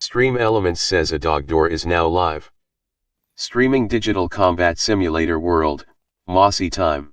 Stream Elements says a dog door is now live. Streaming digital combat simulator world, Mossie Time.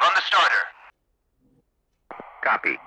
On the starter. Copy.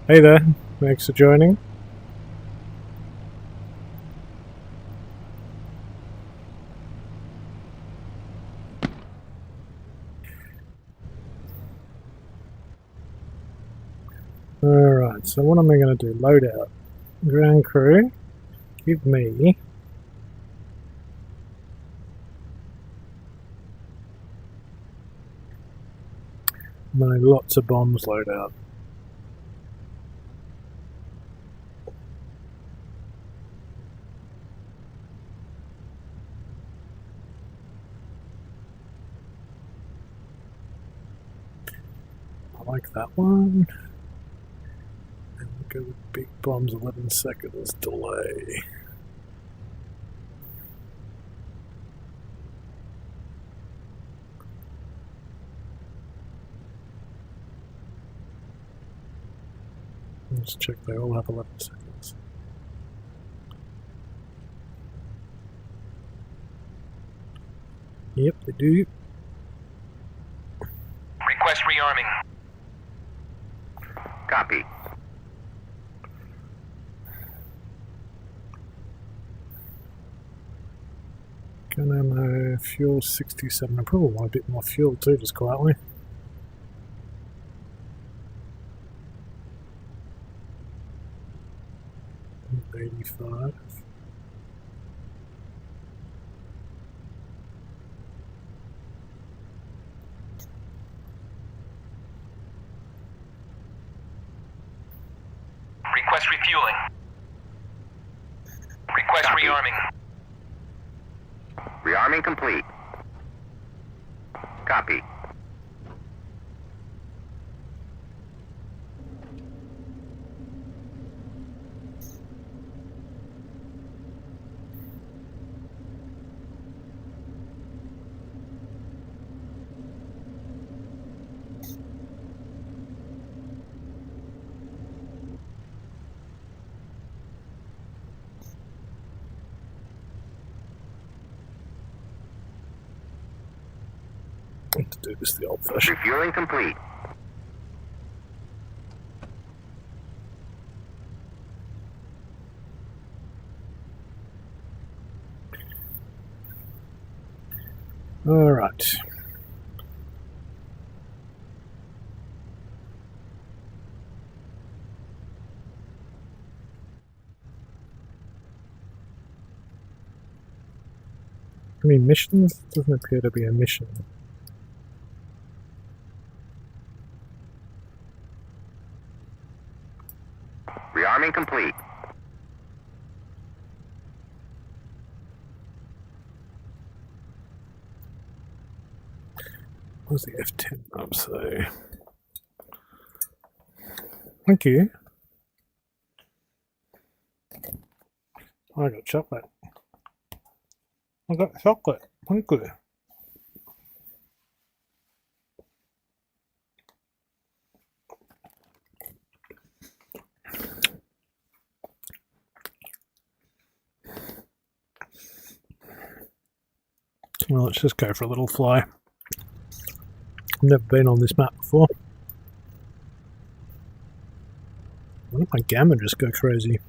Hey there, thanks for joining. Alright, so what am I going to do? Load out. Ground crew, give me my lots of bombs loadout. I like that one. And we'll go with big bombs, 11 seconds delay. Let's check they all have 11 seconds. Yep, they do. Request rearming. Copy. Gun ammo, fuel 67. I probably want a bit more fuel too, just quietly. $85. Request refueling. Request Copy. rearming. Rearming complete. Copy. do this the old-fashioned. Refueling complete. All right. I mean, missions? Doesn't appear to be a mission. Rearming complete. Where's the F10 up? So, thank you. I got chocolate. I got chocolate. Thank you. Well, let's just go for a little fly. I've never been on this map before. Why did my gamma just go crazy?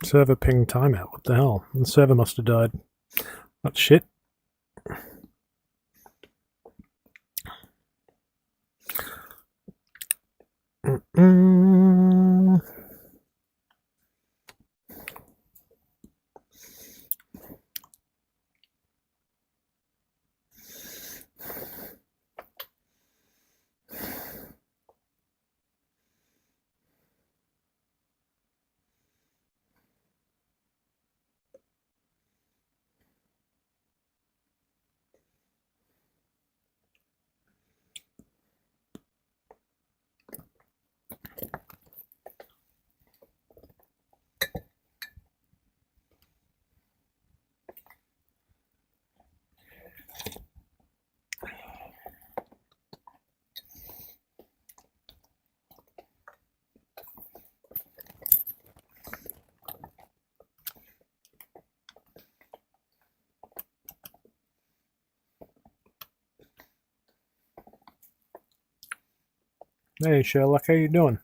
Server ping timeout. What the hell? The server must have died. That's shit. Hey Sherlock, how you doing?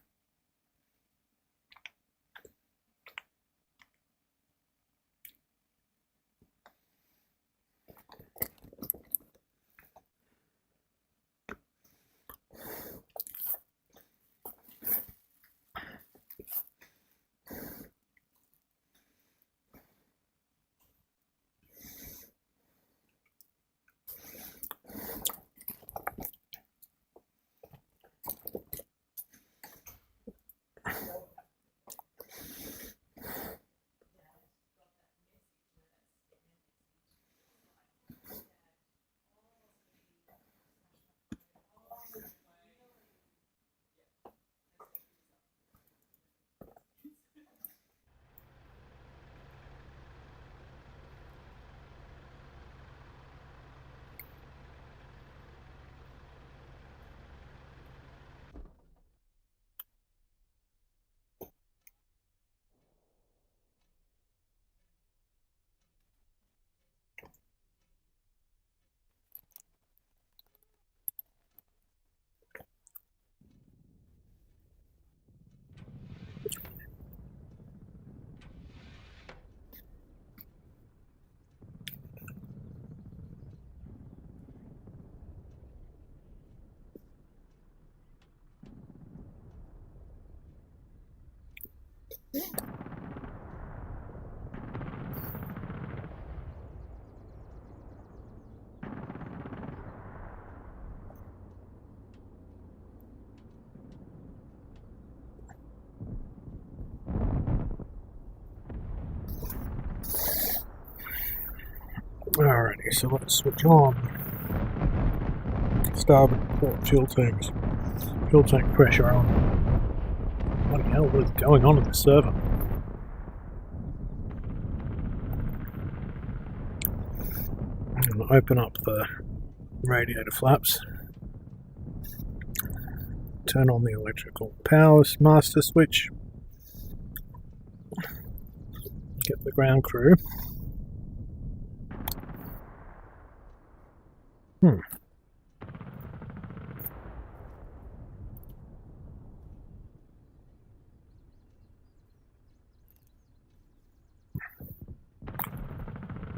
so let's switch on. Starboard port fuel tanks. Fuel tank pressure on. What the hell is going on in the server? I'm going to open up the radiator flaps. Turn on the electrical power master switch. Get the ground crew.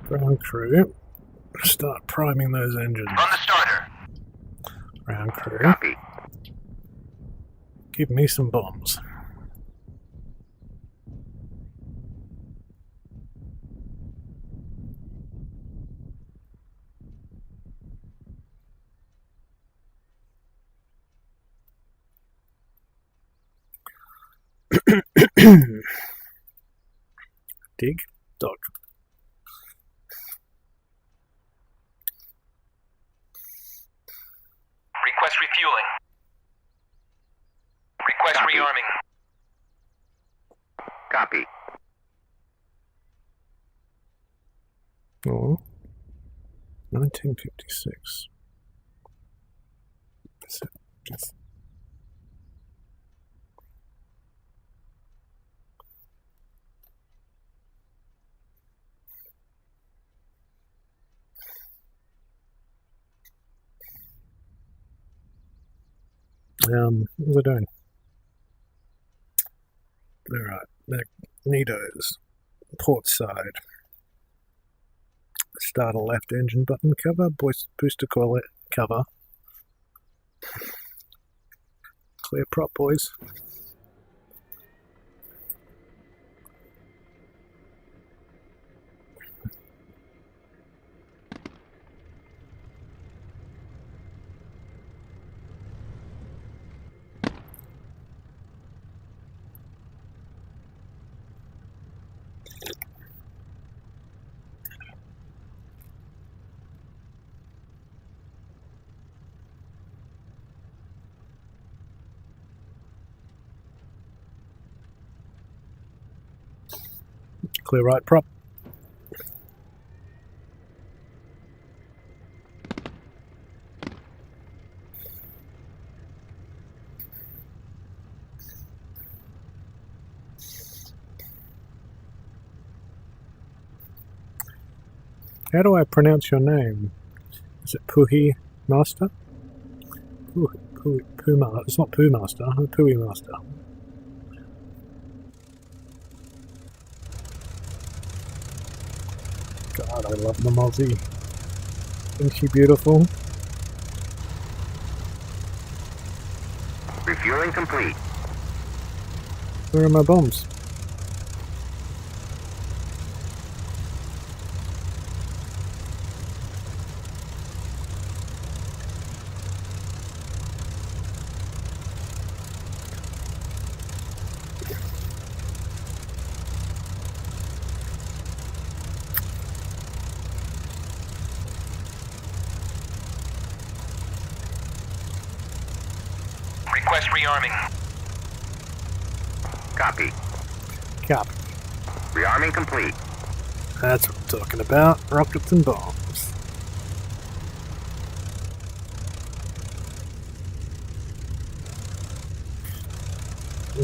Ground crew. Start priming those engines. On the starter. Ground crew. Copy. Give me some bombs. Dig. Dog. Request refueling. Request Copy. rearming. Copy. Oh. 1956. Is it just... What are they doing? Alright, magnetos, port side. Start a left engine button cover, booster coil cover. Clear prop, boys. Clear right prop. How do I pronounce your name? Is it Puhi Master? Puma. It's not Poo Master. Puhi Master. God, I love the Mossie. Isn't she beautiful? Refueling complete. Where are my bombs? Request rearming. Copy. Cap. Rearming complete. That's what I'm talking about. Rockets and bombs.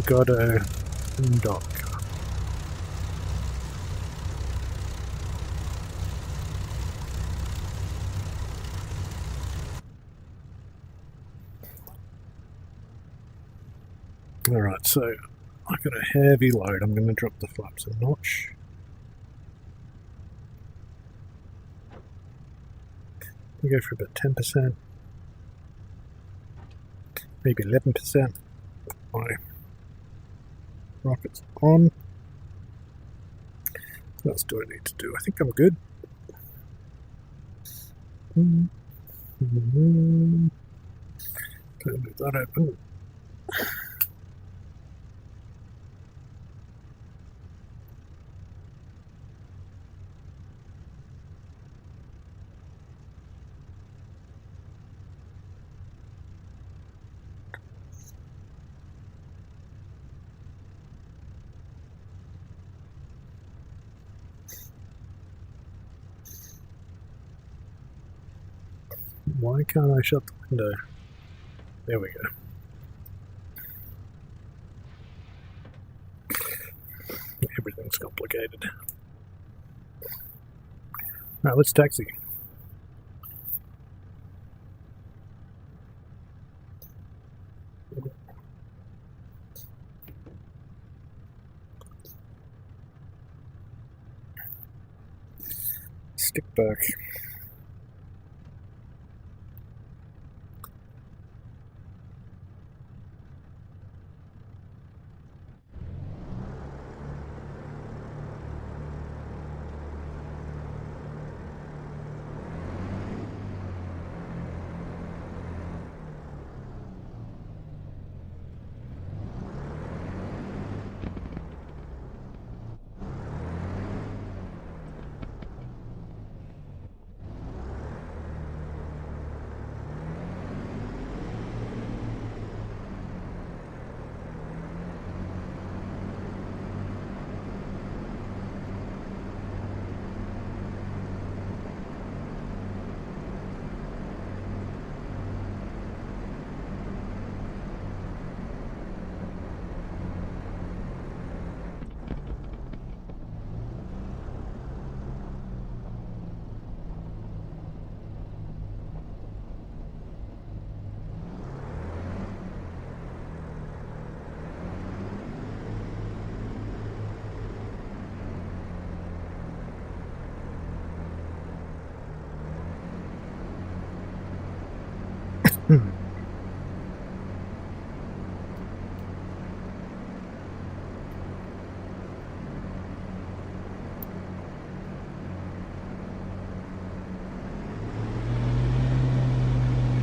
Got a dock. Alright, so I've got a heavy load. I'm going to drop the flaps a notch. We go for about 10%, maybe 11%. My rockets on. What else do I need to do? I think I'm good. Can't leave that open. Why can't I shut the window? There we go. Everything's complicated. Alright, let's taxi. Stick back.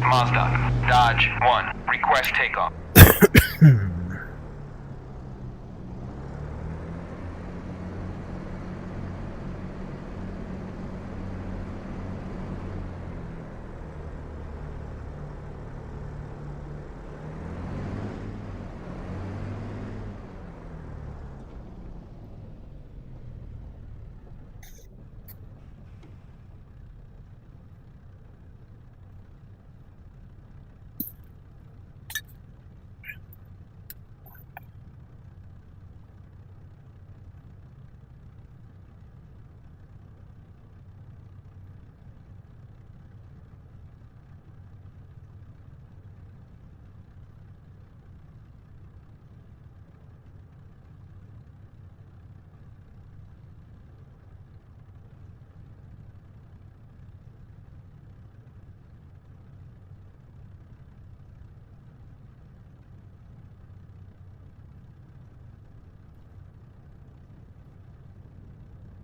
Mazda, Dodge 1, request takeoff.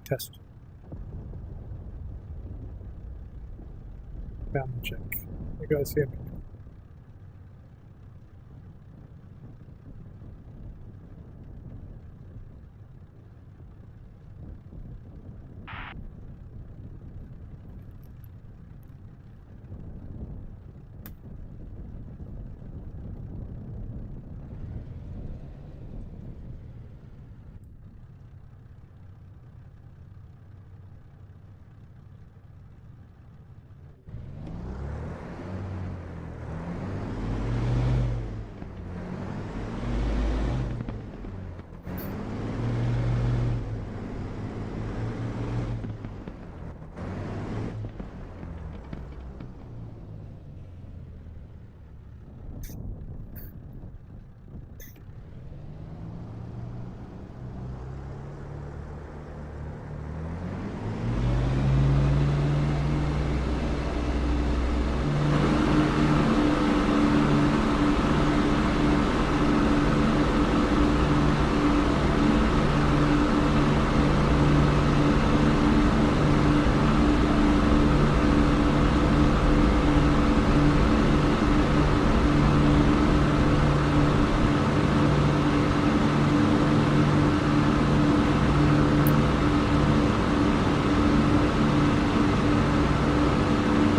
Test. Bound check. You guys hear me?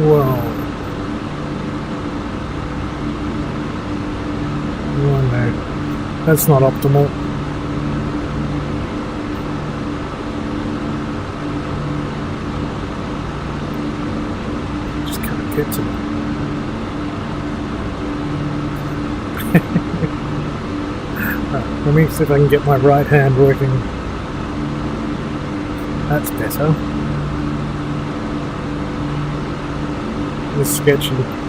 Whoa. Oh no. That's not optimal. Just can't get to it. Right, let me see if I can get my right hand working. That's better. It's sketchy.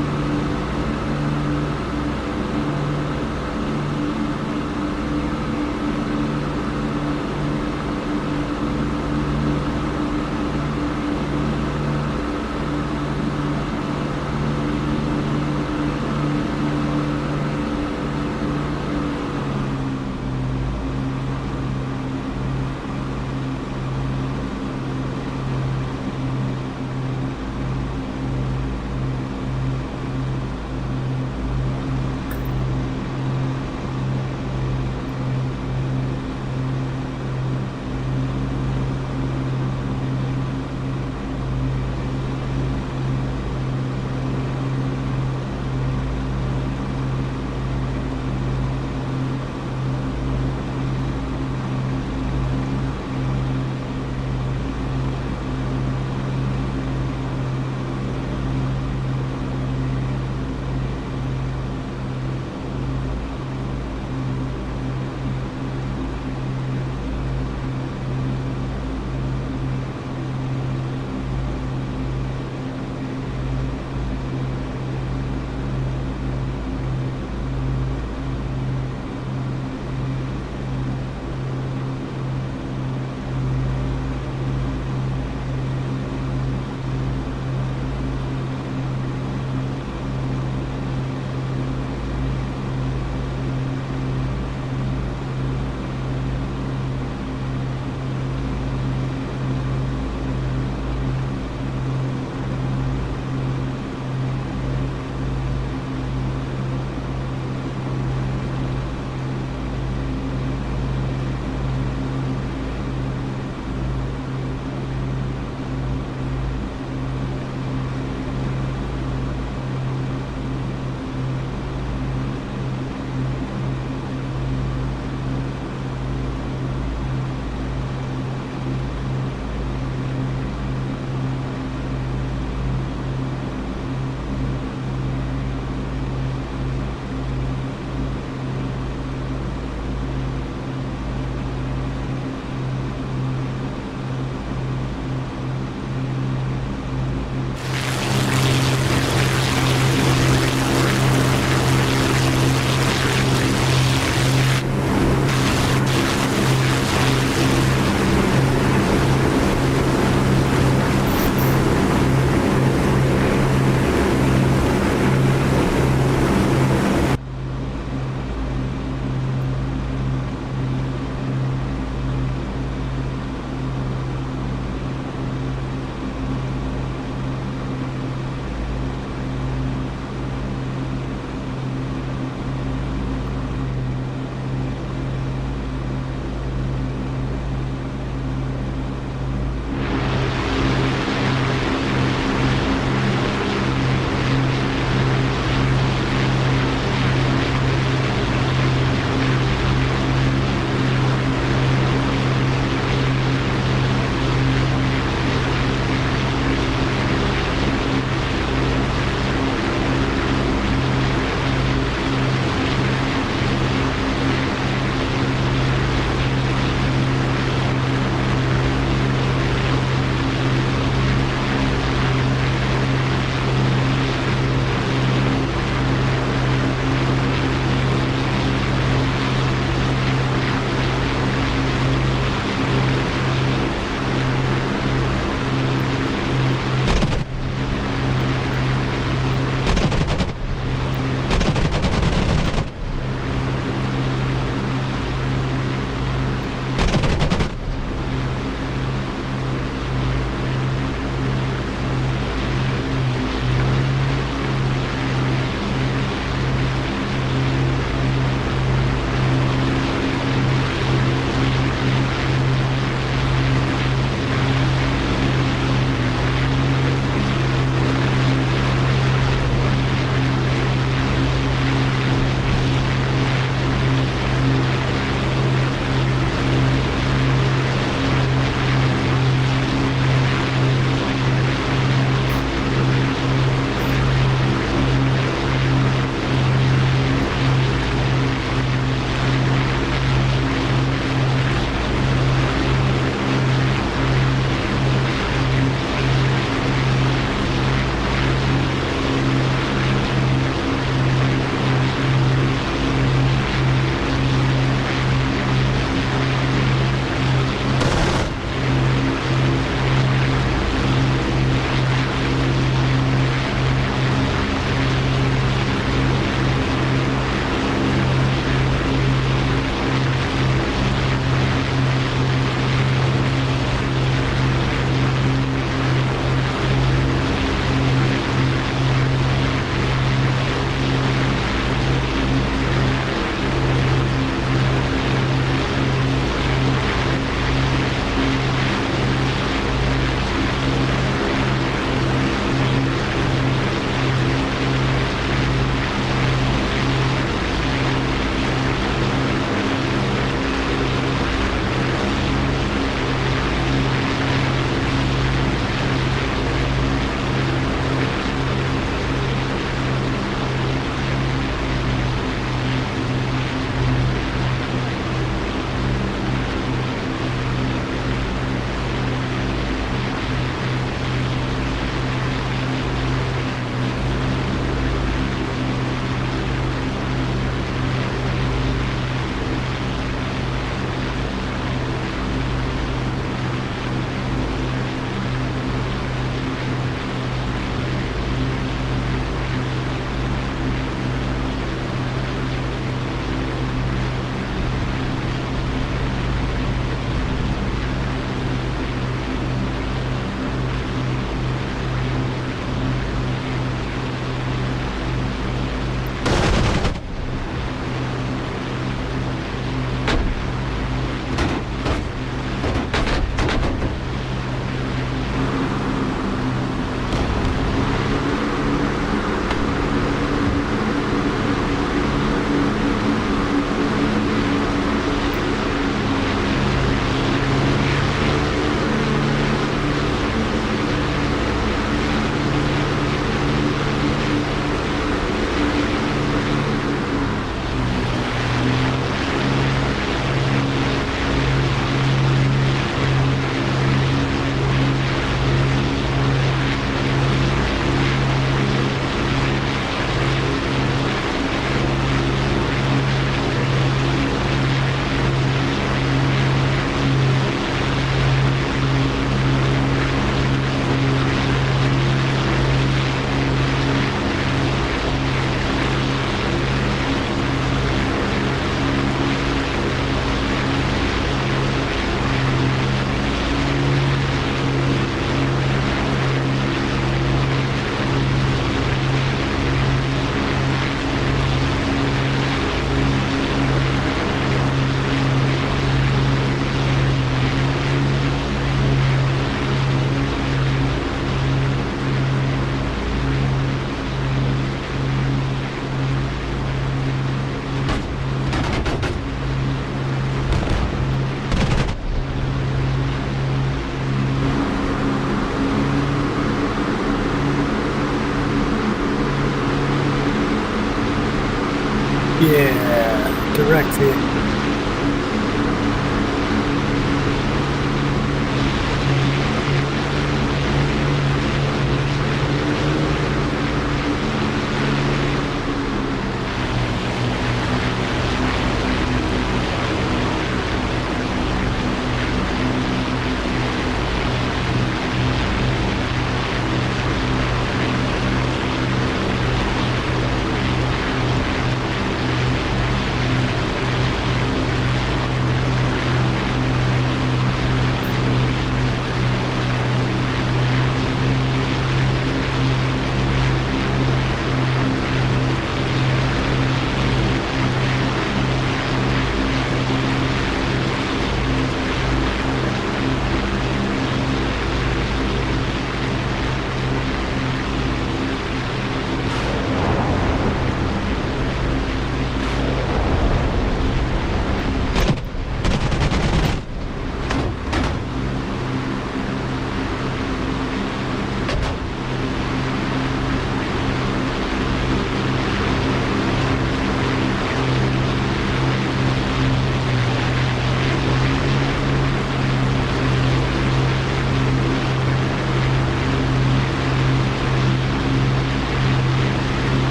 Yeah, direct hit.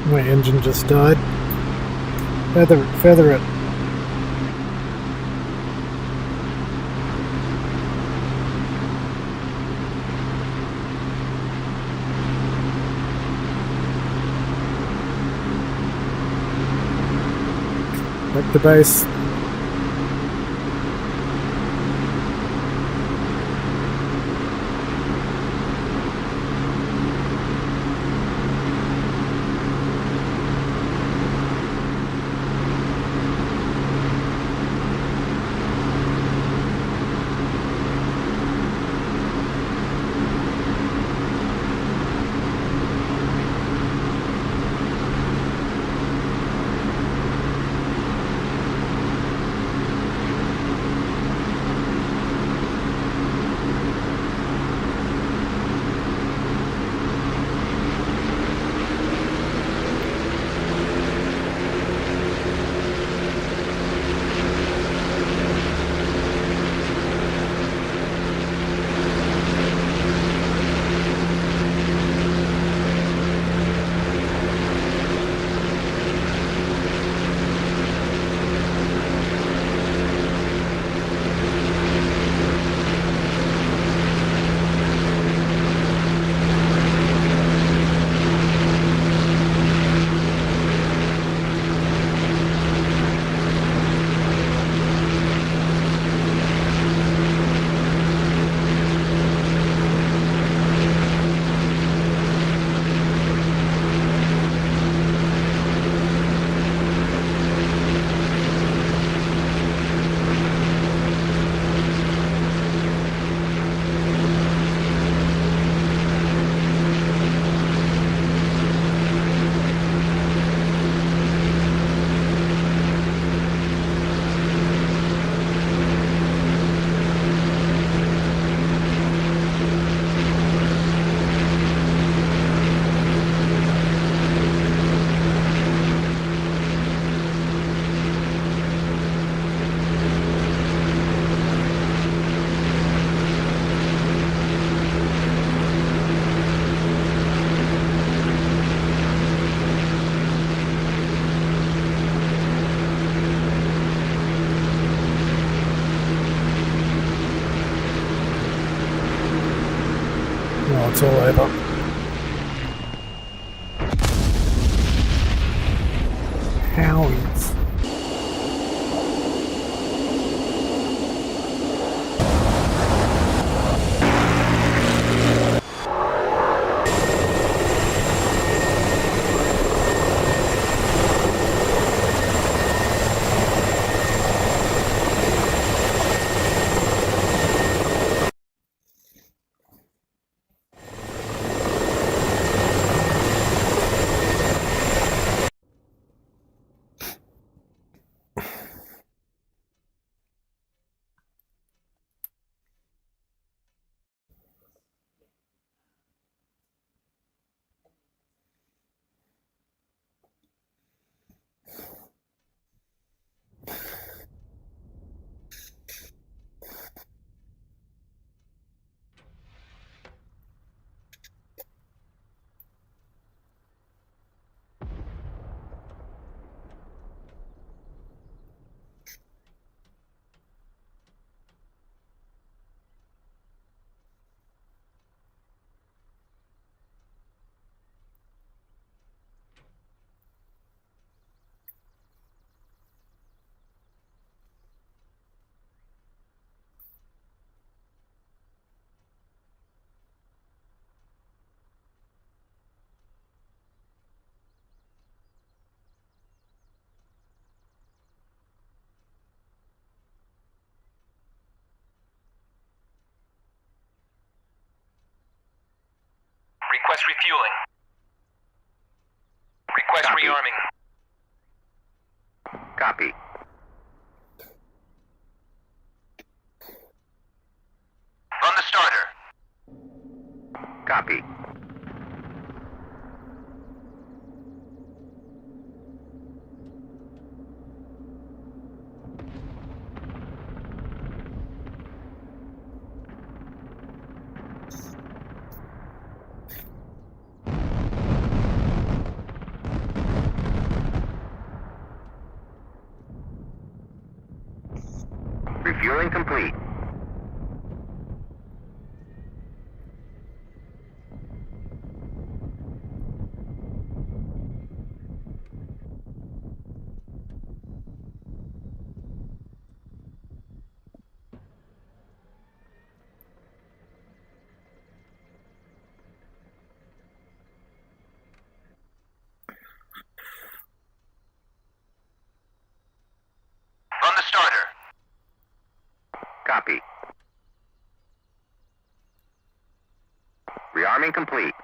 My engine just died. Feather it. Back to base. That's all right. Howies. Request refueling. Request Copy. rearming. Copy. On the starter. Copy. Refueling complete. On the starter. Copy. Rearming complete.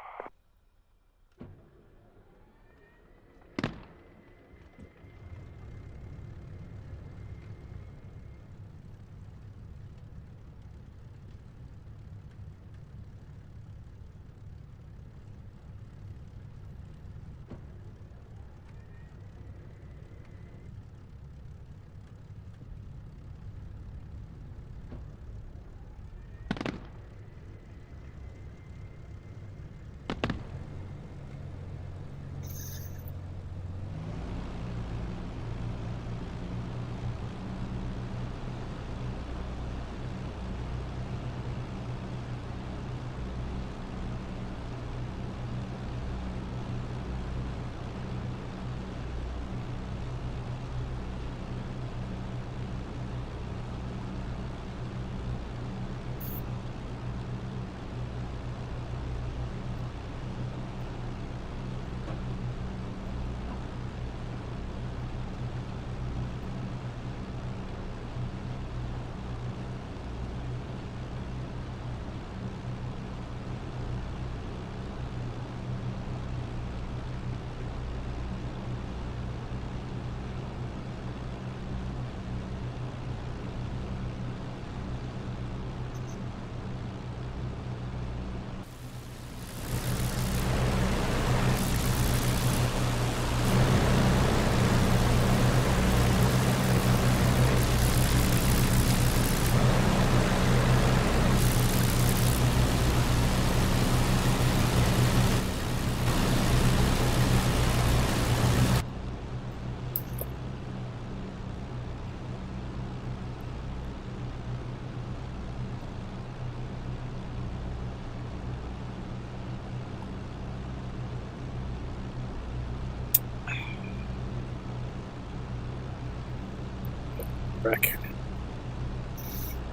back.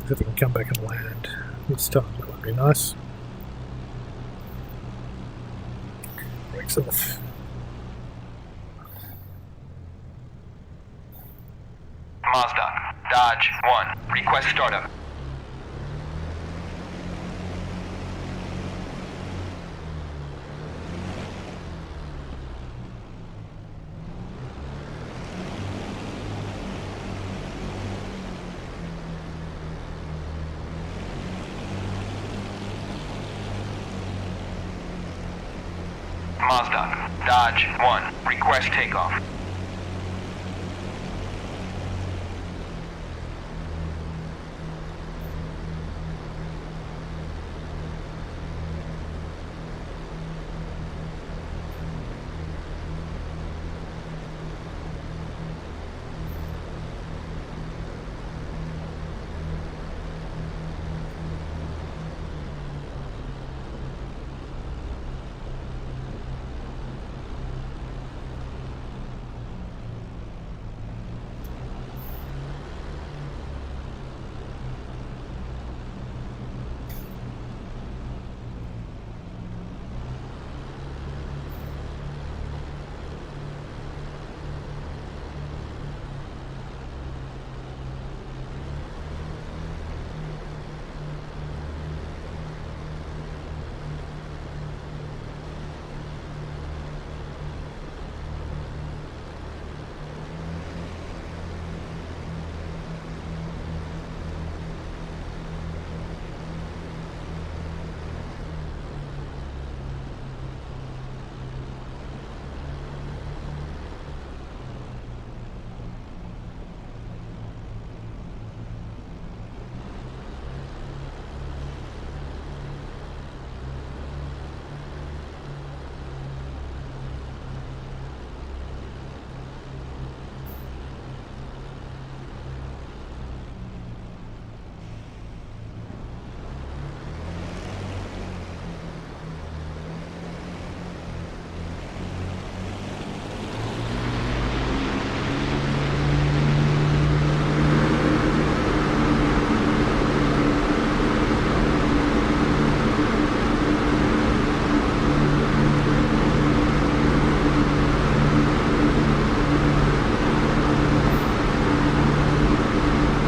If we can come back and land this time, that would be nice. Brakes off. Mazda, Dodge 1, request startup. Mazda, Dodge 1, request takeoff.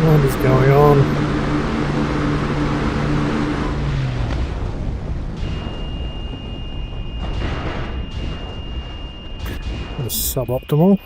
What is going on? It's suboptimal.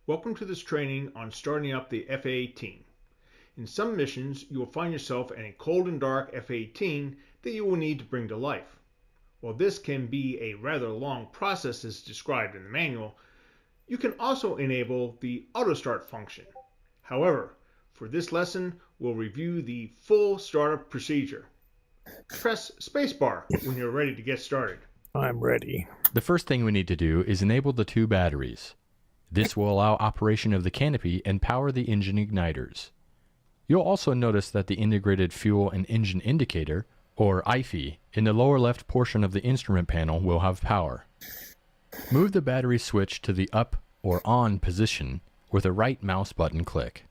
Welcome to this training on starting up the F-18. In some missions, you will find yourself in a cold and dark F-18 that you will need to bring to life. While this can be a rather long process as described in the manual, you can also enable the auto start function. However, for this lesson, we'll review the full startup procedure. Press spacebar when you're ready to get started. I'm ready. The first thing we need to do is enable the two batteries. This will allow operation of the canopy and power the engine igniters. You'll also notice that the integrated fuel and engine indicator, or IFE, in the lower left portion of the instrument panel will have power. Move the battery switch to the up or on position with a right mouse button click.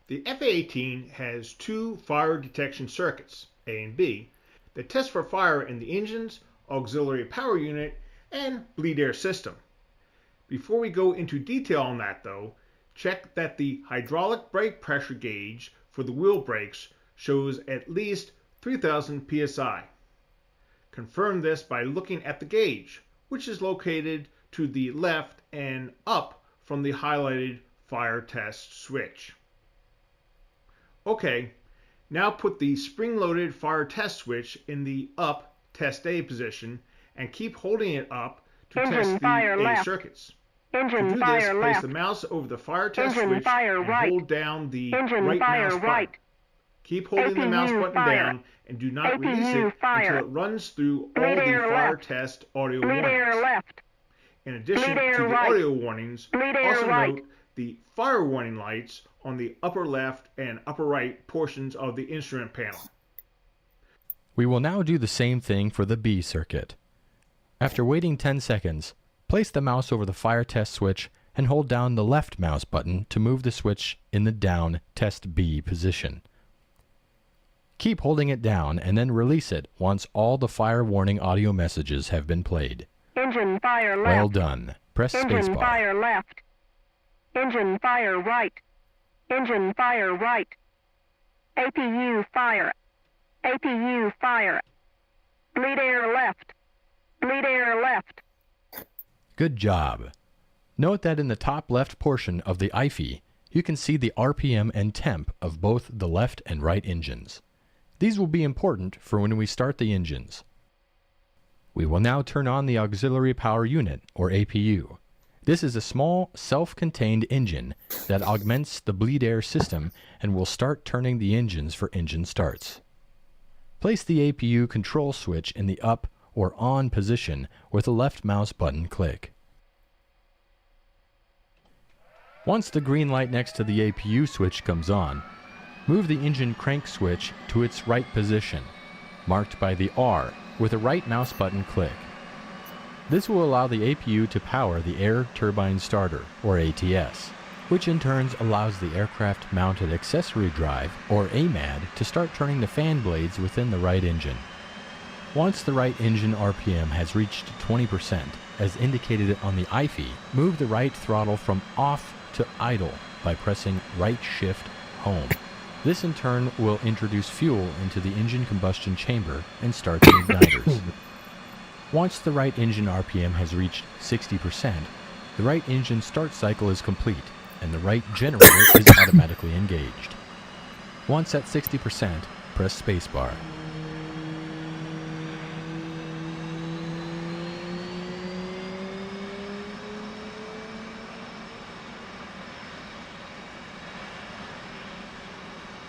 The F-18 has two fire detection circuits, A and B, that test for fire in the engine's auxiliary power unit and bleed air system. Before we go into detail on that though, check that the hydraulic brake pressure gauge for the wheel brakes shows at least 3000 psi. Confirm this by looking at the gauge, which is located to the left and up from the highlighted fire test switch. Okay, now put the spring-loaded fire test switch in the up test A position and keep holding it up to test the A circuits. To do this, place the mouse over the fire test switch and hold down the right mouse button. Keep holding the mouse button down and do not release it until it runs through all the fire test audio warnings. In addition to the audio warnings, also note the fire warning lights on the upper left and upper right portions of the instrument panel. We will now do the same thing for the B circuit. After waiting 10 seconds, place the mouse over the fire test switch and hold down the left mouse button to move the switch in the down test B position. Keep holding it down and then release it once all the fire warning audio messages have been played. Engine fire left. Well done. Press spacebar. Engine fire left. Engine fire right. Engine fire right. APU fire. APU fire. Bleed air left. Bleed air left. Good job. Note that in the top left portion of the IFE, you can see the RPM and temp of both the left and right engines. These will be important for when we start the engines. We will now turn on the auxiliary power unit, or APU. This is a small, self-contained engine that augments the bleed air system and will start turning the engines for engine starts. Place the APU control switch in the up or on position with the left mouse button click. Once the green light next to the APU switch comes on, move the engine crank switch to its right position, marked by the R, with a right mouse button click. This will allow the APU to power the Air Turbine Starter, or ATS, which in turn allows the Aircraft Mounted Accessory Drive, or AMAD, to start turning the fan blades within the right engine. Once the right engine RPM has reached 20%, as indicated on the IFE, move the right throttle from off to idle by pressing right shift home. This in turn will introduce fuel into the engine combustion chamber and start the igniters. Once the right engine RPM has reached 60%, the right engine start cycle is complete and the right generator is automatically engaged. Once at 60%, press spacebar.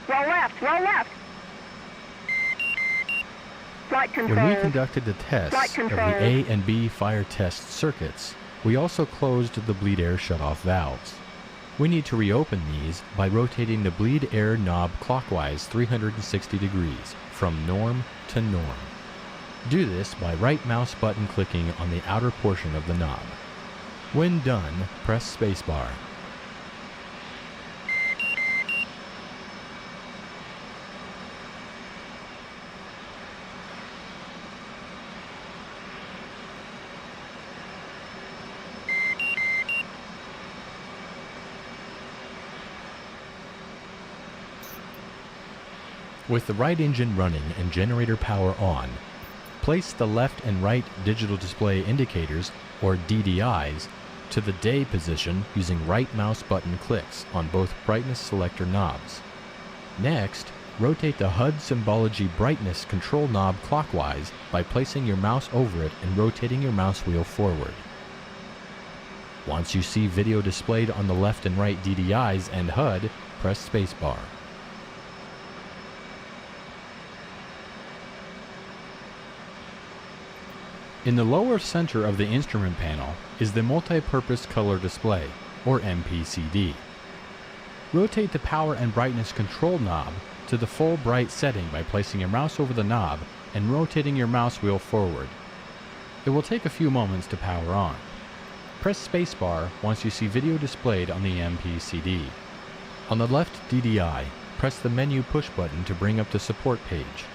Roll left, roll left. Flight control. When we conducted the tests of the A and B fire test circuits, we also closed the bleed air shutoff valves. We need to reopen these by rotating the bleed air knob clockwise 360 degrees, from norm to norm. Do this by right mouse button clicking on the outer portion of the knob. When done, press spacebar. With the right engine running and generator power on, place the left and right digital display indicators, or DDIs, to the day position using right mouse button clicks on both brightness selector knobs. Next, rotate the HUD symbology brightness control knob clockwise by placing your mouse over it and rotating your mouse wheel forward. Once you see video displayed on the left and right DDIs and HUD, press spacebar. In the lower center of the instrument panel is the multi-purpose color display, or MPCD. Rotate the power and brightness control knob to the full bright setting by placing your mouse over the knob and rotating your mouse wheel forward. It will take a few moments to power on. Press spacebar once you see video displayed on the MPCD. On the left DDI, press the menu push button to bring up the support page.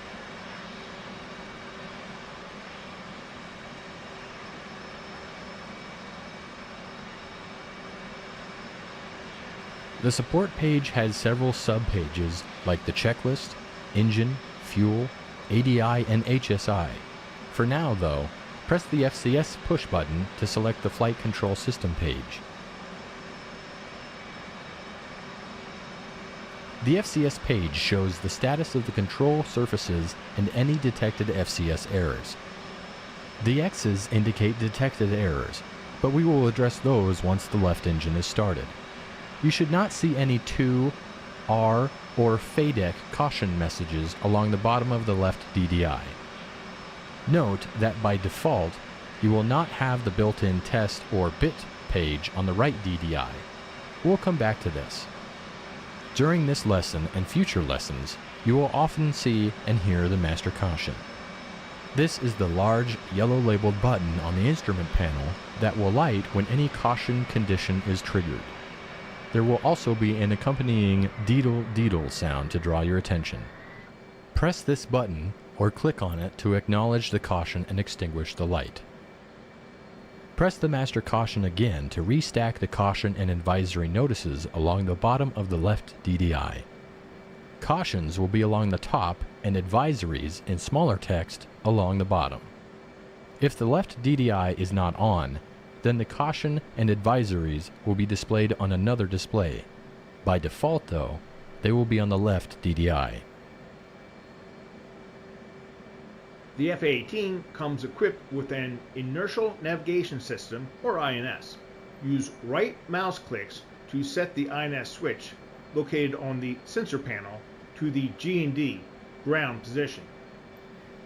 The support page has several sub-pages like the checklist, engine, fuel, ADI, and HSI. For now, though, Press the FCS push button to select the Flight Control System page. The FCS page shows the status of the control surfaces and any detected FCS errors. The X's indicate detected errors, but we will address those once the left engine is started. You should not see any 2, R, or FADEC caution messages along the bottom of the left DDI. Note that by default, you will not have the built-in test or bit page on the right DDI. We'll come back to this. During this lesson and future lessons, you will often see and hear the master caution. This is the large yellow labeled button on the instrument panel that will light when any caution condition is triggered. There will also be an accompanying deedle sound to draw your attention. Press this button or click on it to acknowledge the caution and extinguish the light. Press the master caution again to restack the caution and advisory notices along the bottom of the left DDI. Cautions will be along the top and advisories in smaller text along the bottom. If the left DDI is not on, then the caution and advisories will be displayed on another display. By default, though, they will be on the left DDI. The F-18 comes equipped with an Inertial Navigation System, or INS. Use right mouse clicks to set the INS switch, located on the sensor panel, to the G&D, ground position.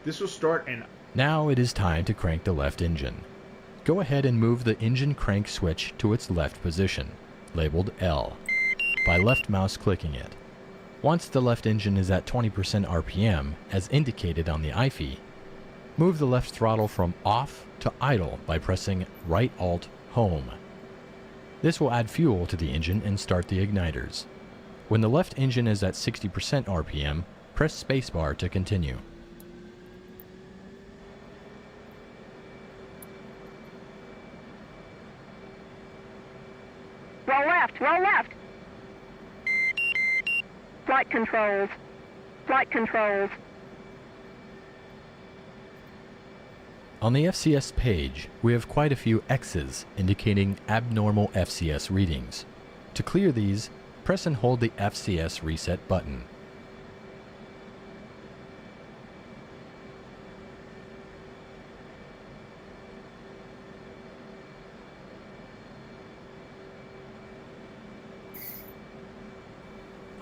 This will start an... Now it is time to crank the left engine. Go ahead and move the engine crank switch to its left position, labeled L, by left mouse clicking it. Once the left engine is at 20% RPM, as indicated on the IFE, move the left throttle from off to idle by pressing right Alt Home. This will add fuel to the engine and start the igniters. When the left engine is at 60% RPM, press spacebar to continue. Roll left, roll left. Flight controls. Flight controls. On the FCS page, we have quite a few X's indicating abnormal FCS readings. To clear these, press and hold the FCS reset button.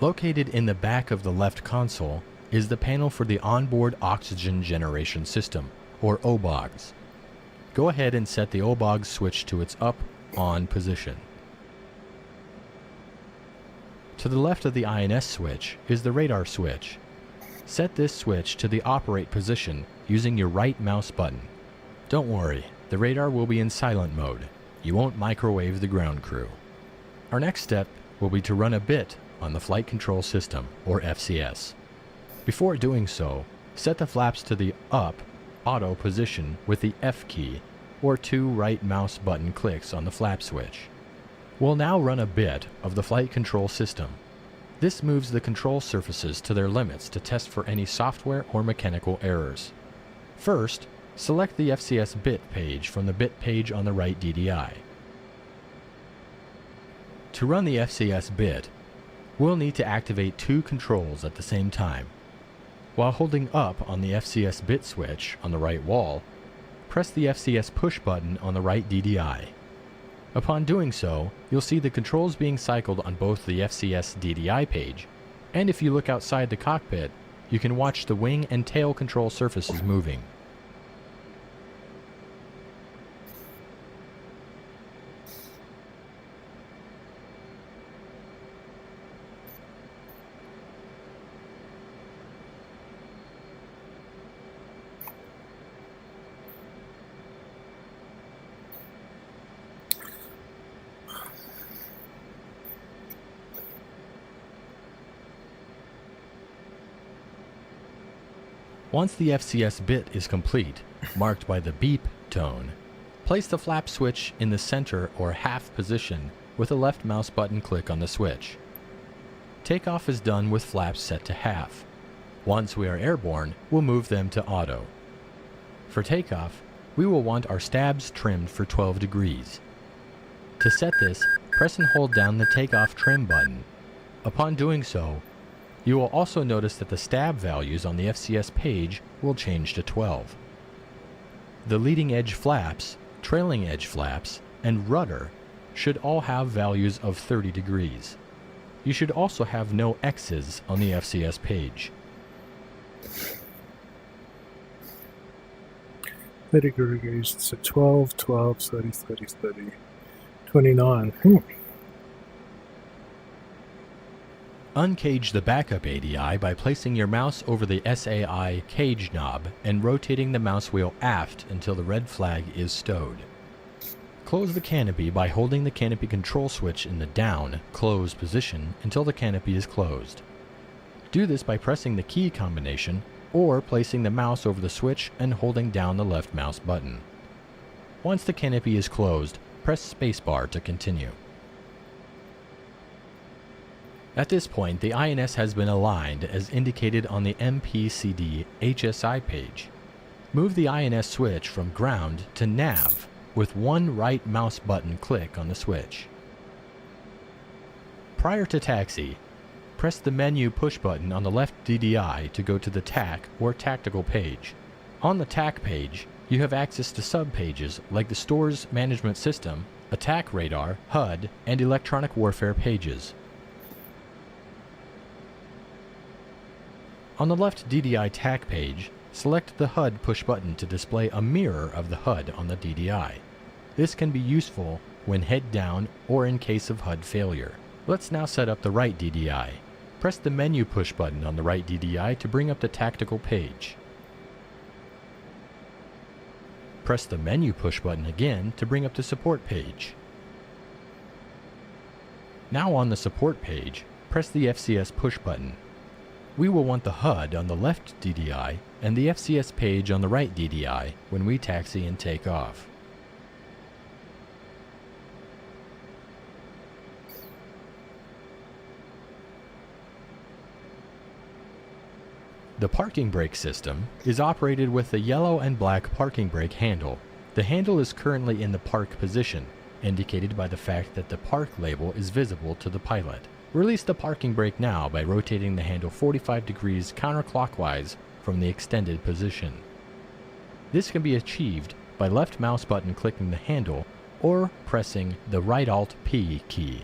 Located in the back of the left console is the panel for the onboard oxygen generation system, or OBOGs. Go ahead and set the OBOG switch to its up-on position. To the left of the INS switch is the radar switch. Set this switch to the operate position using your right mouse button. Don't worry, the radar will be in silent mode. You won't microwave the ground crew. Our next step will be to run a bit on the Flight Control System, or FCS. Before doing so, set the flaps to the up auto position with the F key, or 2 right mouse button clicks on the flap switch. We'll now run a bit of the Flight Control System. This moves the control surfaces to their limits to test for any software or mechanical errors. First, select the FCS bit page from the bit page on the right DDI. To run the FCS bit, we'll need to activate 2 controls at the same time. While holding up on the FCS bit switch on the right wall, press the FCS push button on the right DDI. Upon doing so, you'll see the controls being cycled on both the FCS DDI page, and if you look outside the cockpit, you can watch the wing and tail control surfaces moving. Once the FCS bit is complete, marked by the beep tone, place the flap switch in the center or half position with a left mouse button click on the switch. Takeoff is done with flaps set to half. Once we are airborne, we'll move them to auto. For takeoff, We will want our stabs trimmed for 12 degrees. To set this, press and hold down the takeoff trim button. Upon doing so, you will also notice that the stab values on the FCS page will change to 12. The leading edge flaps, trailing edge flaps, and rudder should all have values of 30 degrees. You should also have no X's on the FCS page. 30 degrees, so 12, 12, 30, 30, 30, 29. Uncage the backup ADI by placing your mouse over the SAI cage knob and rotating the mouse wheel aft until the red flag is stowed. Close the canopy by holding the canopy control switch in the down, close position until the canopy is closed. Do this by pressing the key combination or placing the mouse over the switch and holding down the left mouse button. Once the canopy is closed, press spacebar to continue. At this point, the INS has been aligned as indicated on the MPCD HSI page. Move the INS switch from ground to nav with one right mouse button click on the switch. Prior to taxi, press the menu push button on the left DDI to go to the TAC or tactical page. On the TAC page, you have access to subpages like the store's management system, attack radar, HUD, and electronic warfare pages. On the left DDI TAC page, select the HUD push button to display a mirror of the HUD on the DDI. This can be useful when head down or in case of HUD failure. Let's now set up the right DDI. Press the menu push button on the right DDI to bring up the tactical page. Press the menu push button again to bring up the support page. Now on the support page, press the FCS push button. We will want the HUD on the left DDI and the FCS page on the right DDI when we taxi and take off. The parking brake system is operated with the yellow and black parking brake handle. The handle is currently in the park position, indicated by the fact that the park label is visible to the pilot. Release the parking brake now by rotating the handle 45 degrees counterclockwise from the extended position. This can be achieved by left mouse button clicking the handle or pressing the right Alt P key.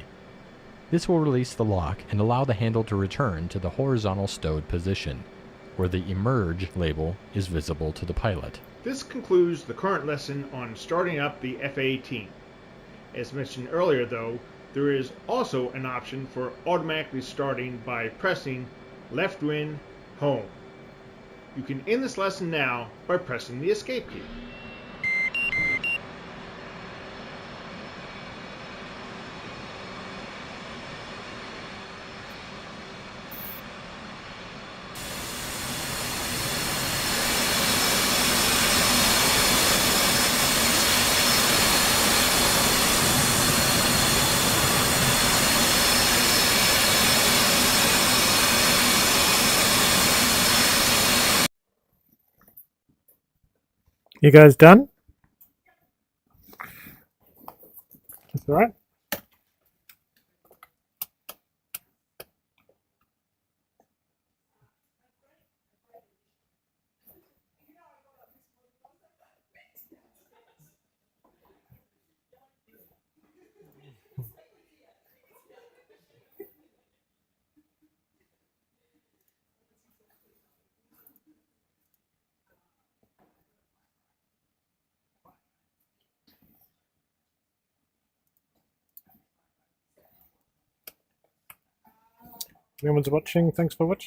This will release the lock and allow the handle to return to the horizontal stowed position, where the emerge label is visible to the pilot. This concludes the current lesson on starting up the F-18. As mentioned earlier though, there is also an option for automatically starting by pressing left win home. You can end this lesson now by pressing the escape key. You guys done? That's all right. If anyone's watching, thanks for watching.